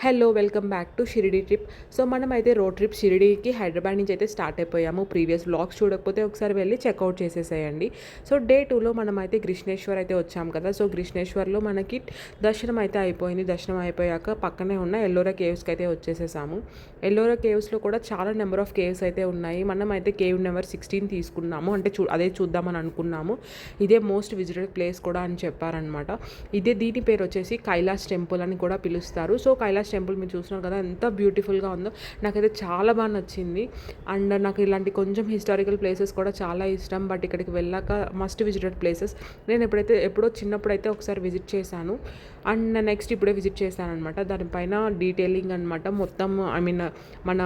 Hello welcome back to Shirdi trip. So మనమైతే road trip షిరిడీకి హైదరాబాద్ నుంచి అయితే స్టార్ట్ అయిపోయాము. ప్రీవియస్ వ్లాగ్స్ చూడకపోతే ఒకసారి వెళ్ళి చెక్అవుట్ చేసేసేయండి. సో డే 2లో మనమైతే కృష్ణేశ్వర్ అయితే వచ్చాము కదా. సో కృష్ణేశ్వర్లో మనకి దర్శనం అయితే అయిపోయింది. దర్శనం అయిపోయాక పక్కనే ఉన్న ఎల్లోరా కేవ్స్కి అయితే వచ్చేసేసాము. ఎల్లోరా కేవ్స్లో కూడా చాలా నెంబర్ ఆఫ్ కేవ్స్ అయితే ఉన్నాయి. మనం అయితే కేవ్ నెంబర్ 16 తీసుకున్నాము. అంటే అదే చూద్దామని అనుకున్నాము. ఇదే మోస్ట్ విజిటెడ్ ప్లేస్ కూడా అని చెప్పారనమాట. దీని పేరు వచ్చేసి కైలాస్ టెంపుల్ అని కూడా పిలుస్తారు. సో కైలాస్ టెంపుల్ మీరు చూస్తున్నారు కదా ఎంత బ్యూటిఫుల్గా ఉందో. నాకైతే చాలా బాగా నచ్చింది. అండ్ నాకు ఇలాంటి కొంచెం హిస్టారికల్ ప్లేసెస్ కూడా చాలా ఇష్టం. బట్ ఇక్కడికి వెళ్ళాక మస్ట్ విజిటెడ్ ప్లేసెస్. నేను ఎప్పుడో చిన్నప్పుడైతే ఒకసారి విజిట్ చేశాను. అండ్ నెక్స్ట్ ఇప్పుడే విజిట్ చేశాను అనమాట. దానిపైన డీటెయిలింగ్ అనమాట మొత్తం. మన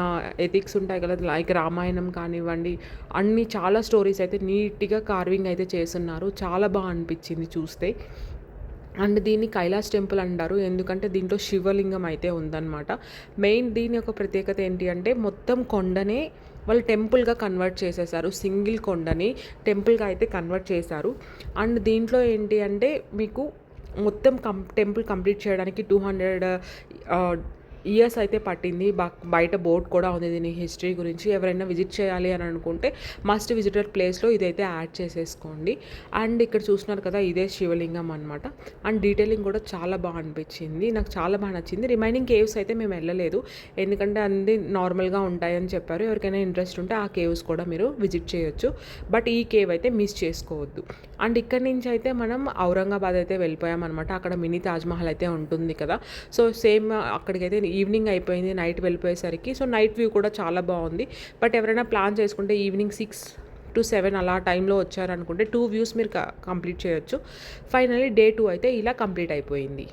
ఎథిక్స్ ఉంటాయి కదా, లైక్ రామాయణం కానివ్వండి, అన్ని చాలా స్టోరీస్ అయితే నీట్గా కార్వింగ్ అయితే చేస్తున్నారు. చాలా బాగా అనిపించింది చూస్తే. అండ్ దీన్ని కైలాస్ టెంపుల్ అంటారు, ఎందుకంటే దీంట్లో శివలింగం అయితే ఉందన్నమాట. మెయిన్ దీని యొక్క ప్రత్యేకత ఏంటి అంటే మొత్తం కొండనే వాళ్ళు టెంపుల్గా కన్వర్ట్ చేసేసారు. సింగిల్ కొండని టెంపుల్గా అయితే కన్వర్ట్ చేశారు. అండ్ దీంట్లో ఏంటి అంటే మీకు మొత్తం టెంపుల్ కంప్లీట్ చేయడానికి 200 ఇయర్స్ అయితే పట్టింది. బయట బోర్డ్ కూడా ఉంది దీని హిస్టరీ గురించి. ఎవరైనా విజిట్ చేయాలి అని అనుకుంటే మస్ట్ విజిటర్ ప్లేస్లో ఇదైతే యాడ్ చేసేసుకోండి. అండ్ ఇక్కడ చూస్తున్నారు కదా, ఇదే శివలింగం అనమాట. అండ్ డీటెయిలింగ్ కూడా చాలా బాగా అనిపించింది, నాకు చాలా బాగా నచ్చింది. రిమైనింగ్ కేవ్స్ అయితే మేము వెళ్ళలేదు, ఎందుకంటే అన్నీ నార్మల్గా ఉంటాయని చెప్పారు. ఎవరికైనా ఇంట్రెస్ట్ ఉంటే ఆ కేవ్స్ కూడా మీరు విజిట్ చేయొచ్చు. బట్ ఈ కేవ్ అయితే మిస్ చేసుకోవద్దు. అండ్ ఇక్కడ నుంచి అయితే మనం ఔరంగాబాద్ అయితే వెళ్ళిపోయామన్నమాట. అక్కడ మినీ తాజ్మహల్ అయితే ఉంటుంది కదా. సో సేమ్ అక్కడికైతే ఈవినింగ్ అయిపోయింది, నైట్ వెళ్ళిపోయేసరికి. సో నైట్ వ్యూ కూడా చాలా బాగుంది. బట్ ఎవరైనా ప్లాన్ చేసుకుంటే ఈవినింగ్ 6 to 7 అలా టైంలో వచ్చారనుకుంటే 2 వ్యూస్ మీరు కంప్లీట్ చేయొచ్చు. ఫైనల్లీ డే 2 అయితే ఇలా కంప్లీట్ అయిపోయింది.